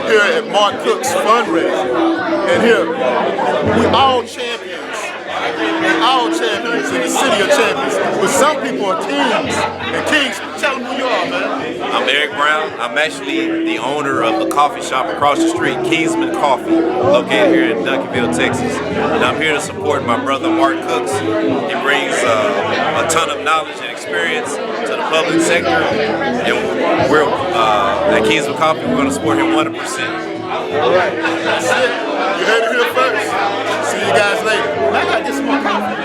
here at Mark Cook's fundraiser. And here, we all champions. All champions in the city of champions. But some people are kings. And kings, tell them who you are, man. I'm Eric Brown. I'm actually the owner of the coffee shop across the street, Kingsman Coffee, located here in Duncanville, Texas. And I'm here to support my brother Mark Cooks. He brings a ton of knowledge and experience to the public sector. And we're at Kingsman Coffee, we're going to support him 100%. All right, that's it. You heard it here first. See you guys later. I gotta get some more coffee.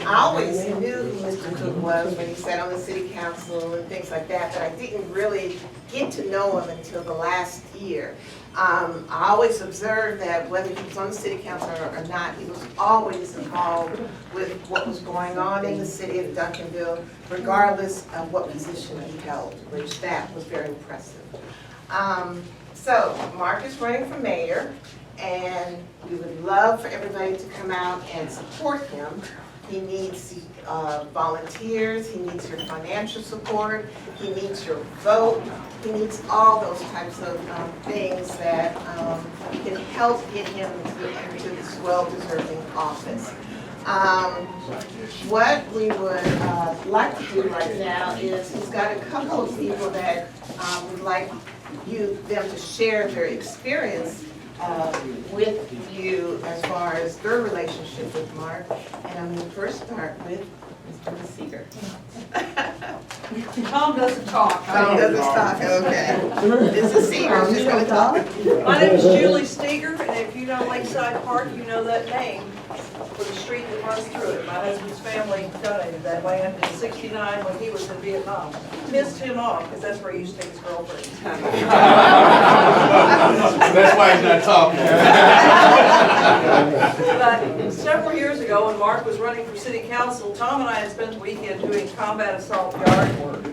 I always knew who Mr. Cook was when he sat on the city council and things like that, but I didn't really get to know him until the last year. I always observed that whether he was on the city council or not, he was always involved with what was going on in the city of Duncanville, regardless of what position he held, which that was very impressive. So Mark is running for mayor, and we would love for everybody to come out and support him. He needs volunteers, he needs your financial support, he needs your vote, he needs all those types of things that can help get him into this well-deserving office. What we would like to do right now is he's got a couple of people that would like them to share their experience with you as far as their relationship with Mark. And I'm going to first start with Mr. Seeger. Tom doesn't talk. Tom doesn't talk, okay. Mrs. Seeger's just going to talk. My name is Julie Steger, and if you know Lakeside Park, you know that name for the street that runs through it. My husband's family donated that land in '69 when he was in Vietnam. Pissed him off because that's where he used to take his girlfriend. That's why he's not talking. But several years ago, when Mark was running for city council, Tom and I had spent the weekend doing combat assault yard work.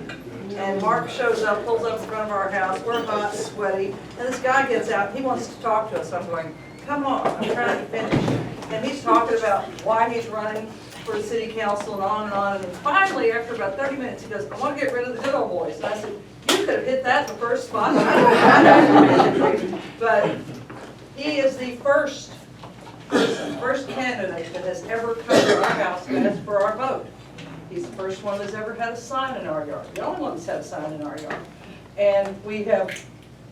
And Mark shows up, pulls up in front of our house, we're hot, sweaty, and this guy gets out, he wants to talk to us. I'm going, come on, I'm trying to finish. And he's talking about why he's running for the city council and on and on. And finally, after about 30 minutes, he goes, I want to get rid of the good old boys. And I said, you could have hit that in the first spot. But he is the first candidate that has ever come to our house and asked for our vote. He's the first one that's ever had a sign in our yard. The only one that's had a sign in our yard. And we have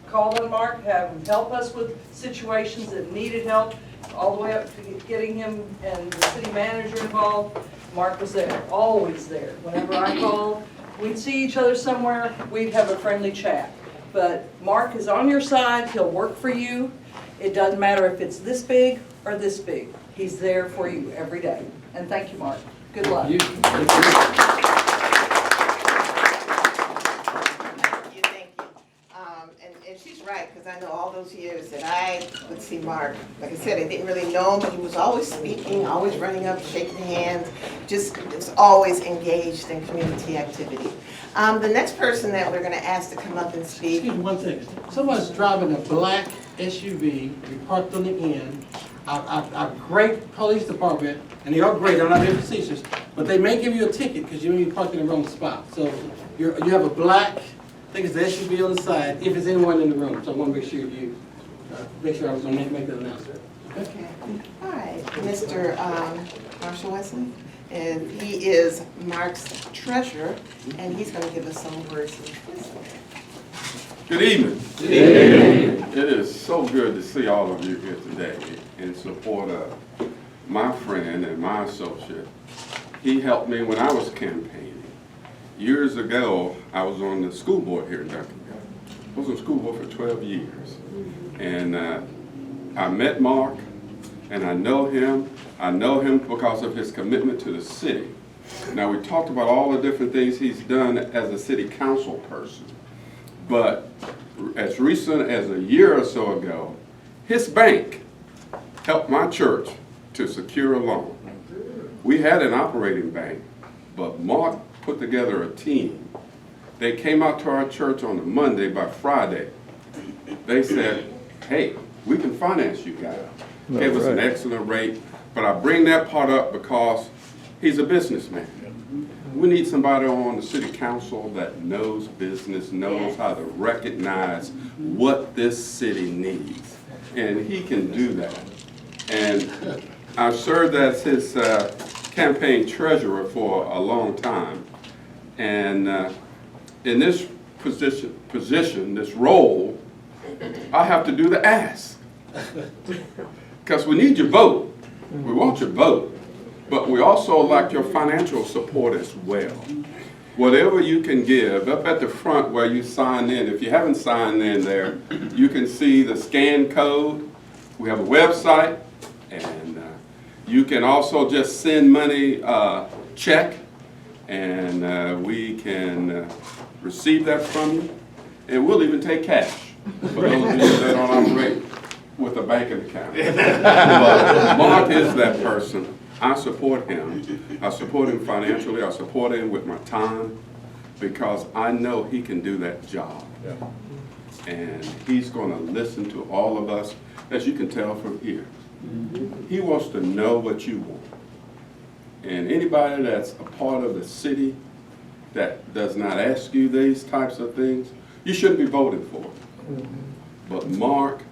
called on Mark, have him help us with situations that needed help, all the way up to getting him and the city manager involved. Mark was there, always there. Whenever I called, we'd see each other somewhere, we'd have a friendly chat. But Mark is on your side, he'll work for you. It doesn't matter if it's this big or this big. He's there for you every day. And thank you, Mark. Good luck. Thank you. And she's right, because I know all those years that I would see Mark, like I said, I didn't really know him, but he was always speaking, always running up, shaking hands, just always engaged in community activity. The next person that we're going to ask to come up and speak. Excuse me one second. Someone's driving a black SUV, we parked on the end. Our great police department, and they are great, I'm not being facetious, but they may give you a ticket because you parked in the wrong spot. So you have a black, I think it's the SUV on the side, if it's anyone in the room. So I want to make sure you, I was going to make that announcement. Okay. All right, Mr. Marshall Wesley, and he is Mark's treasurer, and he's going to give us some words of wisdom. Good evening. Good evening. It is so good to see all of you here today in support of my friend and my associate. He helped me when I was campaigning. Years ago, I was on the school board here in Duncanville. I was on the school board for 12 years. And I met Mark, and I know him. I know him because of his commitment to the city. Now, we talked about all the different things he's done as a city council person. But as recent as a year or so ago, his bank helped my church to secure a loan. We had an operating bank, but Mark put together a team. They came out to our church on a Monday. By Friday, they said, hey, we can finance you guys. Gave us an excellent rate, but I bring that part up because he's a businessman. We need somebody on the city council that knows business, knows how to recognize what this city needs. And he can do that. And I've served as his campaign treasurer for a long time. And in this position, this role, I have to do the ask. Because we need your vote. We want your vote. But we also like your financial support as well. Whatever you can give, up at the front where you sign in, if you haven't signed in there, you can see the scan code. We have a website, and you can also just send money check, and we can receive that from you. And we'll even take cash for those of you that don't operate with a banking account. But Mark is that person. I support him. I support him financially. I support him with my time because I know he can do that job. And he's going to listen to all of us, as you can tell from here. He wants to know what you want. And anybody that's a part of the city that does not ask you these types of things, you shouldn't be voting for him. But Mark,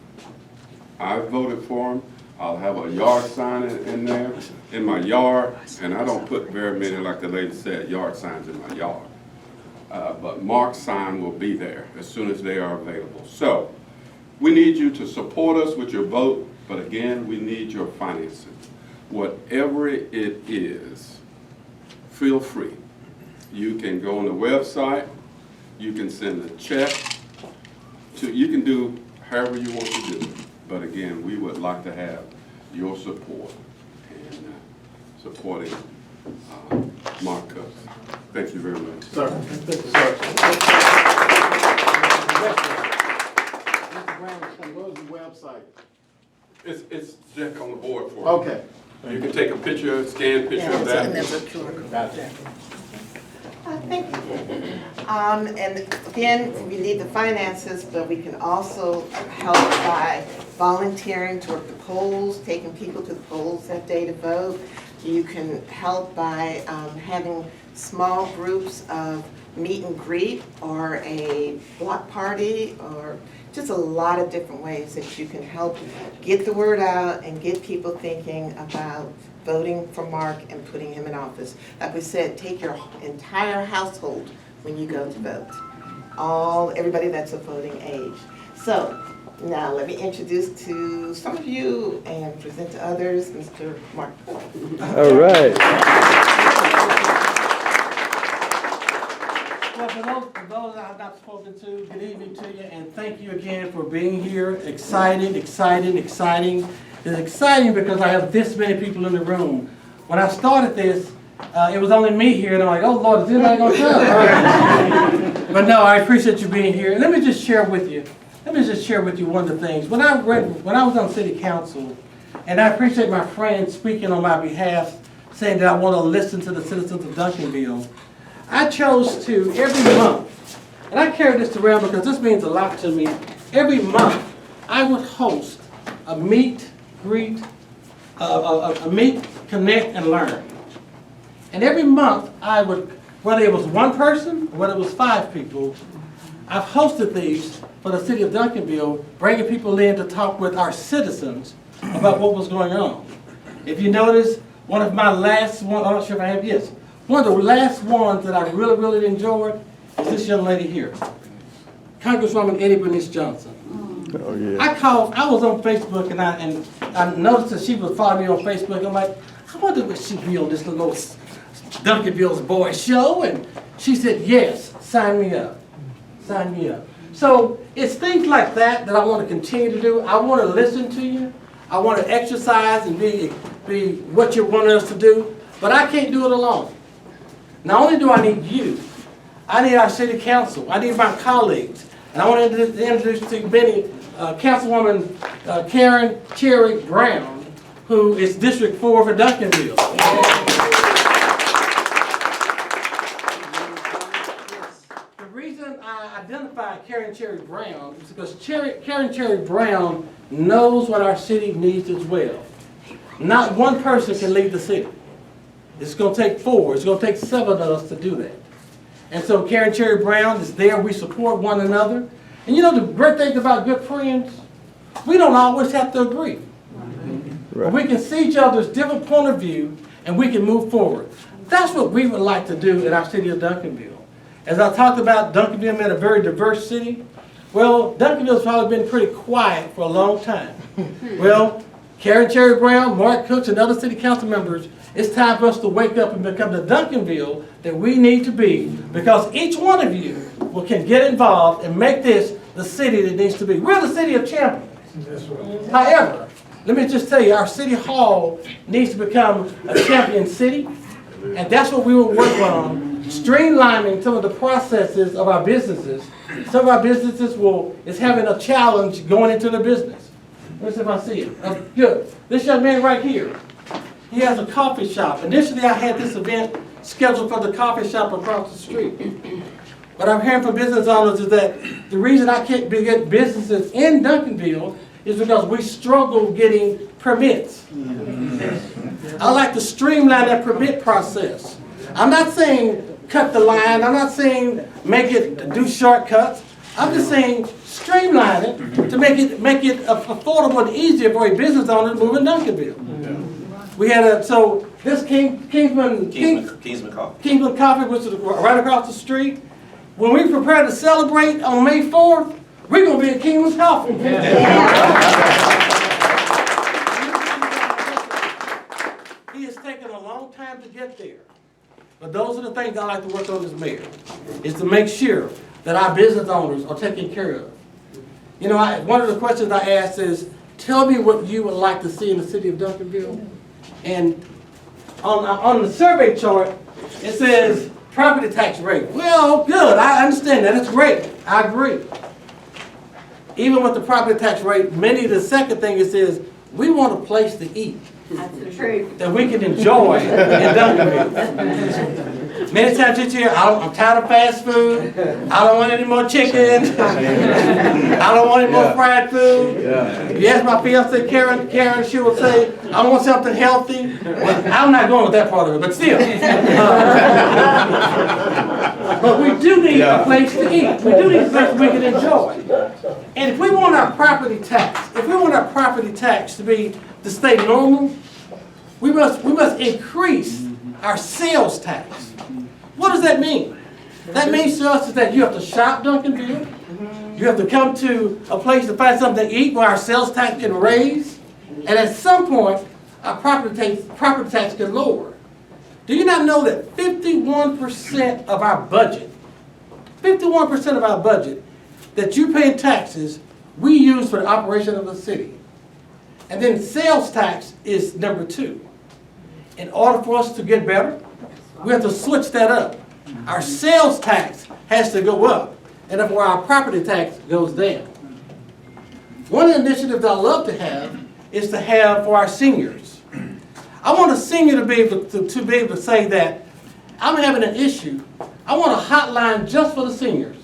I voted for him. I'll have a yard sign in there, in my yard, and I don't put very many, like the lady said, yard signs in my yard. But Mark's sign will be there as soon as they are available. So, we need you to support us with your vote, but again, we need your financing. Whatever it is, feel free. You can go on the website, you can send a check, you can do however you want to do it. But again, we would like to have your support in supporting Mark Cooks. Thank you very much. Sir. Mr. Brown, What is the website? It's Jack on the board for you. Okay. You can take a picture, scan picture of that. Thank you. And again, we need the finances, but we can also help by volunteering to work the polls, taking people to the polls that day to vote. You can help by having small groups of meet and greet or a block party, or just a lot of different ways that you can help get the word out and get people thinking about voting for Mark and putting him in office. Like we said, take your entire household when you go to vote. Everybody that's of voting age. So now let me introduce to some of you and present to others, Mr. Mark. All right. Well, for those I have not spoken to, good evening to you, and thank you again for being here. Exciting. It's exciting because I have this many people in the room. When I started this, it was only me here, and I'm like, oh Lord, is anybody gonna come? But no, I appreciate you being here. And let me just share with you one of the things. When I was on city council, and I appreciate my friends speaking on my behalf, saying that I want to listen to the citizens of Duncanville, I chose to, every month, and I carry this around because this means a lot to me, every month I would host a meet, greet, a meet, connect, and learn. And every month I would, whether it was one person, or whether it was 5 people, I've hosted these for the city of Duncanville, bringing people in to talk with our citizens about what was going on. If you notice, one of my last ones, I'm not sure if I have, yes, one of the last ones that I really, really enjoyed is this young lady here, Congresswoman Eddie Bernice Johnson. Oh, yeah. I was on Facebook and I noticed that she was following me on Facebook. I'm like, I wonder if she'd be on this little Duncanville's Boys show. And she said, yes, sign me up. Sign me up. So it's things like that that I want to continue to do. I want to listen to you. I want to exercise and be what you want us to do. But I can't do it alone. Not only do I need you, I need our city council. I need my colleagues. And I want to introduce to you Councilwoman Karen Cherry Brown, who is District 4 for Duncanville. The reason I identified Karen Cherry Brown is because Karen Cherry Brown knows what our city needs as well. Not one person can lead the city. It's going to take 4. It's going to take 7 of us to do that. And so Karen Cherry Brown is there. We support one another. And you know the great thing about good friends? We don't always have to agree. Right. We can see each other's different point of view and we can move forward. That's what we would like to do in our city of Duncanville. As I talked about Duncanville being a very diverse city, well, Duncanville's probably been pretty quiet for a long time. Well, Karen Cherry Brown, Mark Cooks, and other city council members, it's time for us to wake up and become the Duncanville that we need to be, because each one of you can get involved and make this the city that needs to be. We're the city of champions. However, let me just tell you, our city hall needs to become a champion city, and that's what we will work on, streamlining some of the processes of our businesses. Some of our businesses is having a challenge going into their business. Let's see if I see it. Good. This young man right here, he has a coffee shop. Initially, I had this event scheduled for the coffee shop across the street. What I'm hearing from business owners is that the reason I can't get businesses in Duncanville is because we struggle getting permits. I like to streamline that permit process. I'm not saying cut the line. I'm not saying do shortcuts. I'm just saying streamline it to make it affordable and easier for a business owner to move in Duncanville. We had so this Kingsman Coffee, which is right across the street. When we prepare to celebrate on May 4th, we're going to be at Kingsman Coffee. He has taken a long time to get there. But those are the things I like to work on as mayor, is to make sure that our business owners are taken care of. You know, one of the questions I asked is, tell me what you would like to see in the city of Duncanville. And on the survey chart, it says property tax rate. Well, good, I understand that, it's great, I agree. Even with the property tax rate, the second thing it says, we want a place to eat. That's the truth. That we can enjoy in Duncanville. Many times this year, I'm tired of fast food. I don't want any more chicken. I don't want any more fried food. You ask my fiancée Karen, she will say, I want something healthy. Well, I'm not going with that part of it, but still. But we do need a place to eat. We do need a place we can enjoy. And if we want our property tax, to stay normal, we must increase our sales tax. What does that mean? That means to us is that you have to shop Duncanville. You have to come to a place to find something to eat where our sales tax can raise. And at some point, our property tax can lower. Do you not know that 51% of our budget, 51% of our budget that you pay in taxes, we use for the operation of the city? And then sales tax is number 2. In order for us to get better, we have to switch that up. Our sales tax has to go up, and therefore our property tax goes down. One of the initiatives I love to have is to have for our seniors. I want a senior to be able to say that I'm having an issue. I want a hotline just for the seniors.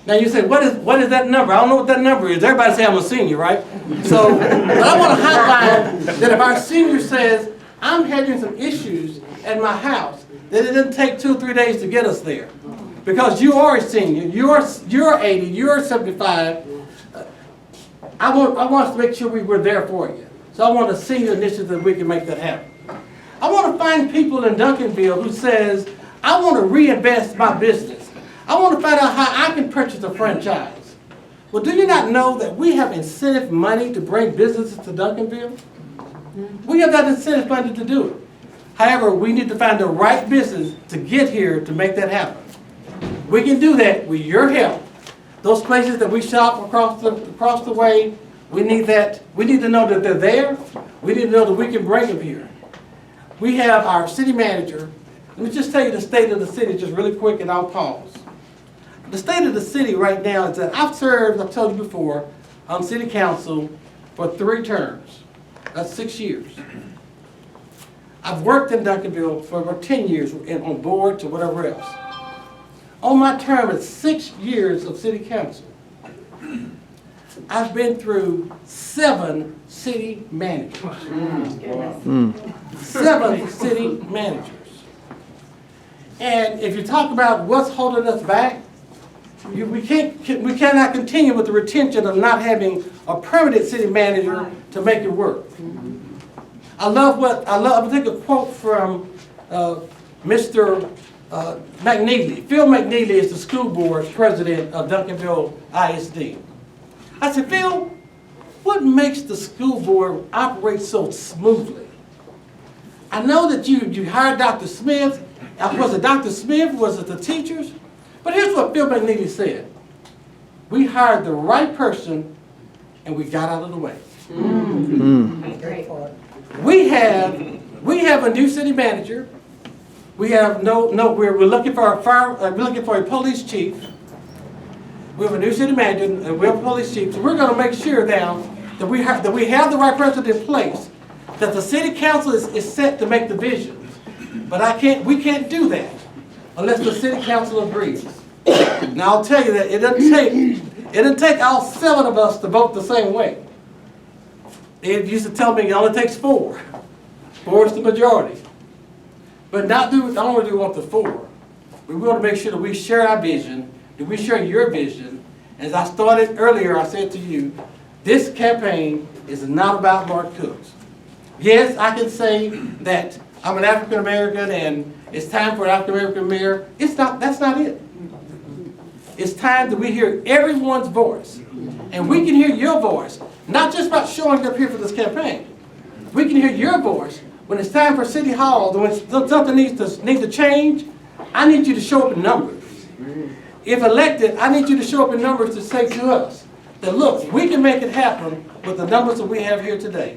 Now you say, what is that number? I don't know what that number is. Everybody say I'm a senior, right? So, but I want a hotline that if our senior says, I'm having some issues at my house, that it doesn't take 2 or 3 days to get us there. Because you are a senior, you're 80, you're 75. I want us to make sure we were there for you. So I want a senior initiative that we can make that happen. I want to find people in Duncanville who says, I want to reinvest my business. I want to find out how I can purchase a franchise. Well, do you not know that we have incentive money to bring businesses to Duncanville? We have that incentive money to do it. However, we need to find the right business to get here to make that happen. We can do that with your help. Those places that we shop across the way, we need that. We need to know that they're there. We need to know that we can bring them here. We have our city manager. Let me just tell you the state of the city just really quick and I'll pause. The state of the city right now is that I've served, I've told you before, on city council for 3 terms. That's 6 years. I've worked in Duncanville for about 10 years on boards or whatever else. On my term of 6 years of city council, I've been through 7 city managers. 7 city managers. And if you talk about what's holding us back, we cannot continue with the retention of not having a permanent city manager to make it work. I'm gonna take a quote from Mr. McNeely. Phil McNeely is the school board president of Duncanville ISD. I said, Phil, what makes the school board operate so smoothly? I know that you hired Dr. Smith. Was it Dr. Smith? Was it the teachers? But here's what Phil McNeely said. We hired the right person and we got out of the way. We have a new city manager. We have we're looking for we're looking for a police chief. We have a new city manager and we have a police chief. So we're going to make sure now that we have the right person in place, that the city council is set to make the vision. But we can't do that unless the city council agrees. Now I'll tell you that it doesn't take all 7 of us to vote the same way. They used to tell me it only takes 4. 4 is the majority. But I don't only want the 4. We want to make sure that we share our vision, that we share your vision. As I started earlier, I said to you, this campaign is not about Mark Cooks. Yes, I can say that I'm an African American and it's time for an African American mayor. That's not it. It's time that we hear everyone's voice. And we can hear your voice, not just about showing up here for this campaign. We can hear your voice when it's time for City Hall, when something needs to change. I need you to show up in numbers. If elected, I need you to show up in numbers to say to us that, look, we can make it happen with the numbers that we have here today.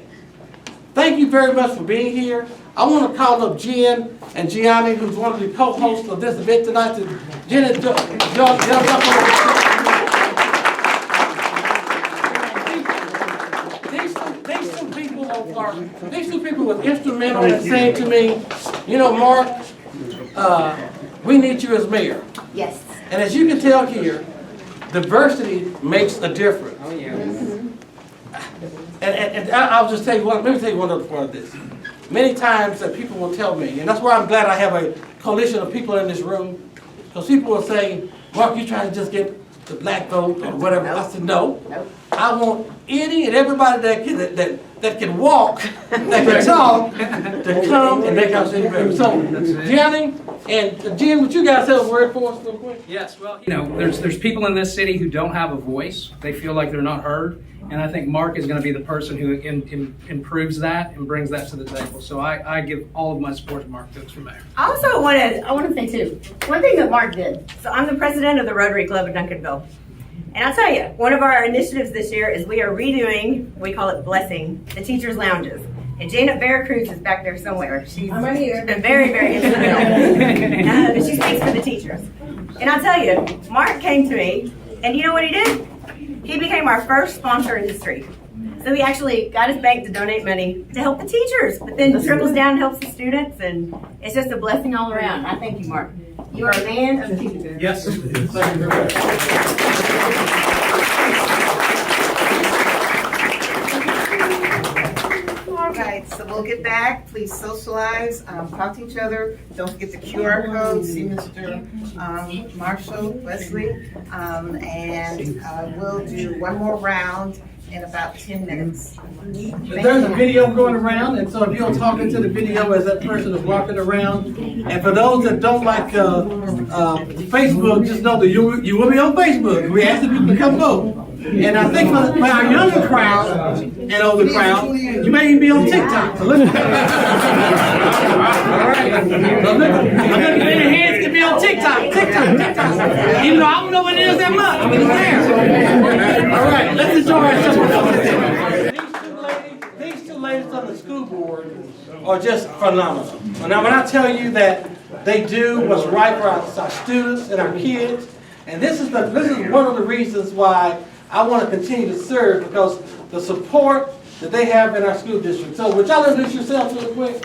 Thank you very much for being here. I want to call up Jen and Gianni, who's one of the co-hosts of this event tonight. Jen and John. These two people were instrumental in saying to me, you know, Mark, we need you as mayor. Yes. And as you can tell here, diversity makes a difference. Oh, yeah. And I'll just tell you let me tell you one other part of this. Many times that people will tell me, and that's why I'm glad I have a coalition of people in this room, because people will say, Mark, you're trying to just get the black vote or whatever. Nope. I said, no. Nope. I want any and everybody that can walk, that can talk, to come and make our city better. So, Gianni and Jen, would you guys have a word for us real quick? Yes, well, you know, there's people in this city who don't have a voice. They feel like they're not heard. And I think Mark is going to be the person who improves that and brings that to the table. So I give all of my support to Mark Cooks for mayor. I also want to say too, one thing that Mark did. So I'm the president of the Rotary Club of Duncanville. And I'll tell you, one of our initiatives this year is we are redoing, we call it Blessing, the teachers' lounges. And Janet Veracruz is back there somewhere. She's been very, very instrumental. But she speaks for the teachers. And I'll tell you, Mark came to me, and you know what he did? He became our first sponsor in the street. So he actually got his bank to donate money to help the teachers, but then trickles down and helps the students, and it's just a blessing all around. I thank you, Mark. You are a man of the future. Yes. Thank you very much. All right, so we'll get back. Please socialize, talk to each other. Don't forget the QR code. See Mr. Marshall, Wesley, and we'll do one more round in about 10 minutes. There's a video going around, and so if you're talking to the video as that person is walking around, and for those that don't like Facebook, just know that you will be on Facebook. We ask people to come vote. And I think for our younger crowd and older crowd, you may even be on TikTok. So look. All right. So look, your hands can be on TikTok. Even though I don't know what it is that much, but it's there. All right, let's enjoy ourselves. These two ladies on the school board are just phenomenal. Now, when I tell you that they do what's right for our students and our kids, and this is one of the reasons why I want to continue to serve, because the support that they have in our school district. So would y'all introduce yourselves real quick?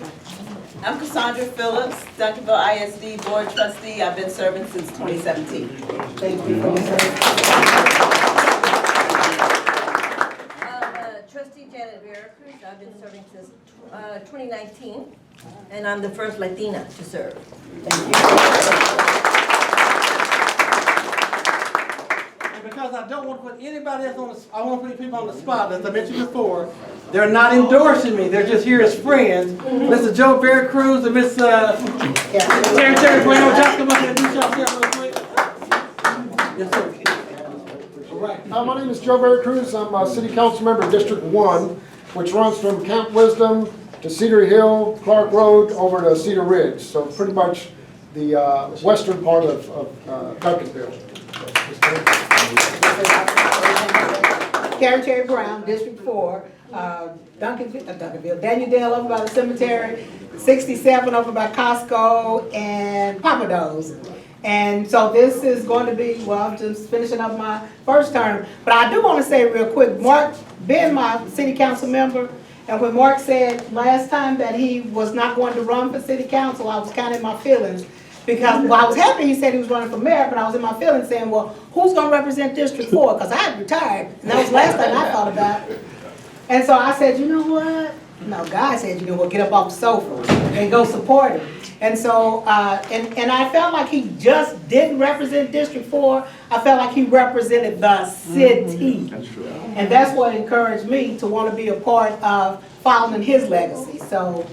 I'm Cassandra Phillips, Duncanville ISD Board Trustee. I've been serving since 2017. Thank you for your service. Trustee Janet Vera Cruz. I've been serving since 2019, and I'm the first Latina to serve. Thank you. And because I don't want to put anybody else on the, I want to put people on the spot, as I mentioned before, they're not endorsing me, they're just here as friends. Mr. Joe Vera Cruz and Miss Terry Brown, just come up here and do yourself real quick. Yes, sir. All right. My name is Joe Vera Cruz. I'm a City Council Member, District 1, which runs from Camp Wisdom to Cedar Hill, Clark Road, over to Cedar Ridge. So pretty much the western part of Duncanville. Karen Terry Brown, District 4, Duncanville, Daniel Dale over by the cemetery, 67 over by Costco, and Papados. And so this is going to be, well, I'm just finishing up my first term. But I do want to say real quick, Mark, being my city council member, and when Mark said last time that he was not going to run for city council, I was kind of in my feelings. Because, well, I was happy he said he was running for mayor, but I was in my feelings saying, well, who's going to represent District 4? Because I had retired, and that was the last thing I thought about. And so I said, you know what? No, God said, you know what, get up off the sofa and go support him. And so, and I felt like he just didn't represent District 4. I felt like he represented the city. That's true. And that's what encouraged me to want to be a part of following his legacy. So,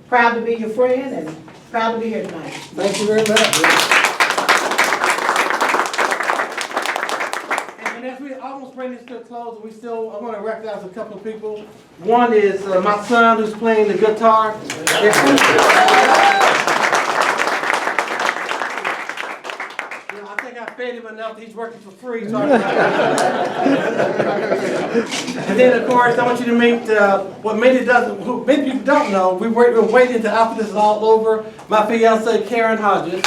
proud to be your friend and proud to be here tonight. Thank you very much. And as we almost bring this to a close, we still, I want to recognize a couple of people. One is my son who's playing the guitar. I think I paid him enough, he's working for free. So and then of course, I want you to meet what many people don't know. We've been waiting until after this is all over. My fiancée, Karen Hodges.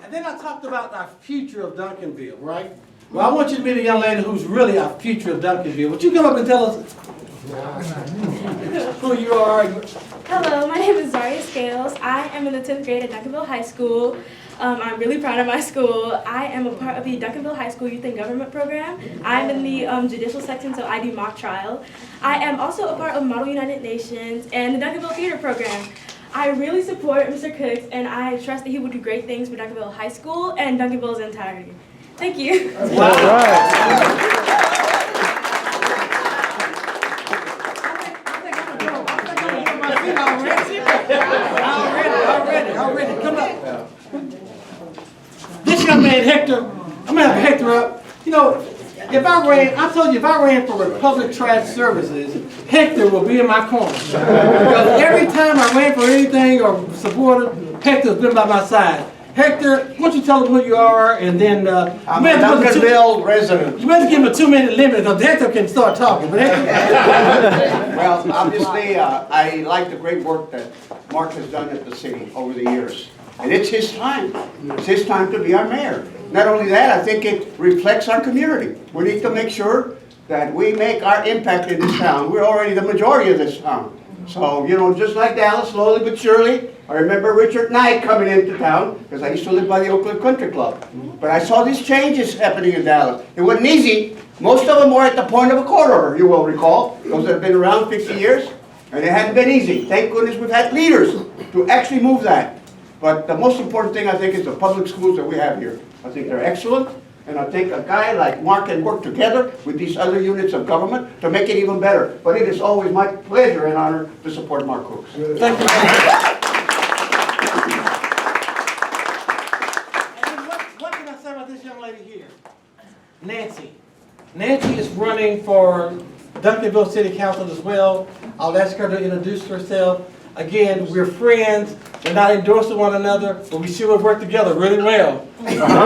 And then I talked about our future of Duncanville, right? Well, I want you to meet a young lady who's really our future of Duncanville. Would you come up and tell us who you are? Hello, my name is Zaria Scales. I am in the 10th grade at Duncanville High School. I'm really proud of my school. I am a part of the Duncanville High School Youth and Government Program. I'm in the judicial section, so I do mock trial. I am also a part of Model United Nations and the Duncanville Theater Program. I really support Mr. Cooks, and I trust that he will do great things for Duncanville High School and Duncanville's entirety. Thank you. All right. Already, come up. This young man, Hector, I'm gonna have Hector up. You know, if I ran for Public Trash Services, Hector will be in my corner. Because every time I ran for anything or supported, Hector's been by my side. Hector, why don't you tell them who you are, and then I'm a Duncanville resident. You better give him a 2-minute limit, because Hector can start talking. But Well, obviously, I like the great work that Mark has done at the city over the years. And it's his time. It's his time to be our mayor. Not only that, I think it reflects our community. We need to make sure that we make our impact in this town. We're already the majority of this town. So, you know, just like Dallas, slowly but surely, I remember Richard Knight coming into town, because I used to live by the Oak Cliff Country Club. But I saw these changes happening in Dallas. It wasn't easy. Most of them were at the point of a quarter, you will recall. Those that have been around 50 years. And it hadn't been easy. Thank goodness we've had leaders to actually move that. But the most important thing, I think, is the public schools that we have here. I think they're excellent. And I think a guy like Mark can work together with these other units of government to make it even better. But it is always my pleasure and honor to support Mark Cooks. Thank you. What can I say about this young lady here? Nancy. Nancy is running for Duncanville City Council as well. I'll ask her to introduce herself. Again, we're friends. We're not endorsing one another, but we sure work together really well. Hello,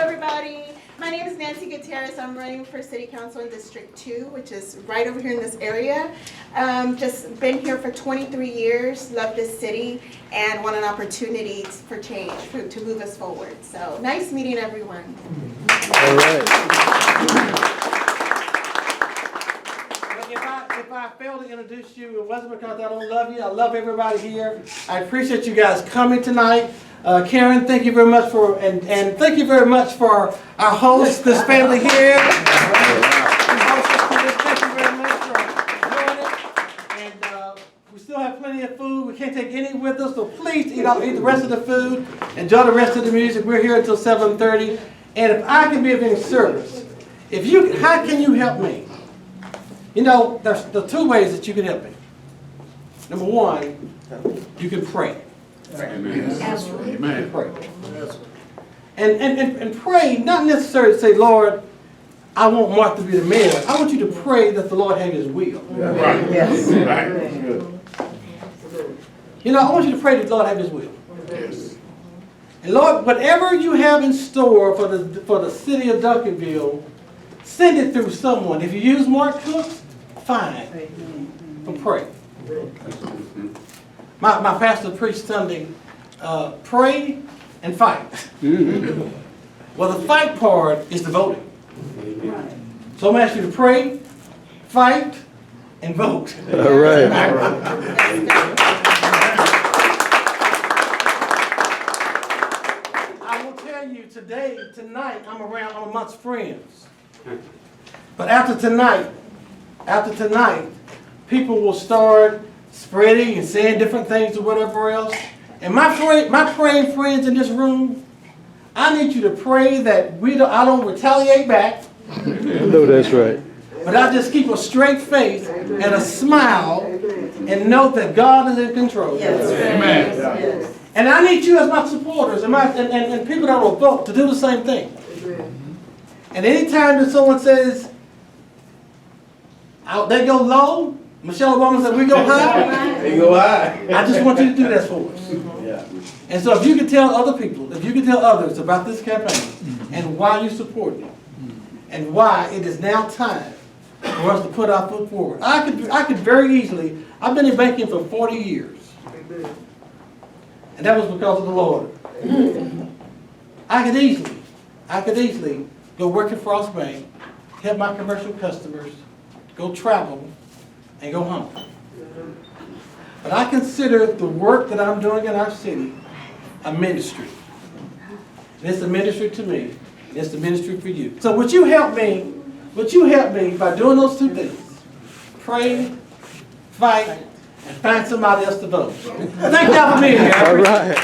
everybody. My name is Nancy Gutierrez. I'm running for City Council in District 2, which is right over here in this area. Just been here for 23 years, love this city, and want an opportunity for change, to move us forward. So, nice meeting everyone. All right. if I failed to introduce you, it wasn't because I don't love you. I love everybody here. I appreciate you guys coming tonight. Karen, thank you very much for, and thank you very much for our host, this family here. Thank you very much for doing it. And we still have plenty of food. We can't take any with us, so please eat the rest of the food. Enjoy the rest of the music. We're here until 7:30. And if I can be of any service, how can you help me? You know, there's the two ways that you can help me. Number one, you can pray. Amen. Amen. Pray. And pray, not necessarily to say, Lord, I want Mark to be the mayor. I want you to pray that the Lord have his will. Right. Yes. Right. You know, I want you to pray that the Lord have his will. Yes. And Lord, whatever you have in store for the city of Duncanville, send it through someone. If you use Mark Cooks, fine. But pray. My pastor preached Sunday, pray and fight. Well, the fight part is the voting. So I'm asking you to pray, fight, and vote. All right. I will tell you tonight, I'm amongst friends. But after tonight, people will start spreading and saying different things or whatever else. And my praying friends in this room, I need you to pray that I don't retaliate back. I know that's right. But I just keep a straight face and a smile and know that God is in control. Yes. Amen. Yes. And I need you as my supporters and people that will vote to do the same thing. And anytime that someone says, they go low, Michelle Obama said, we go high. They go high. I just want you to do that for us. Yeah. And so if you can tell other people, if you can tell others about this campaign and why you support it and why it is now time for us to put our foot forward. I could very easily, I've been in banking for 40 years. And that was because of the Lord. I could easily go work at Frost Bank, help my commercial customers, go travel, and go home. But I consider the work that I'm doing in our city a ministry. And it's a ministry to me, and it's a ministry for you. So would you help me by doing those two things? Pray, fight, and find somebody else to vote. Thank y'all for being here. All right.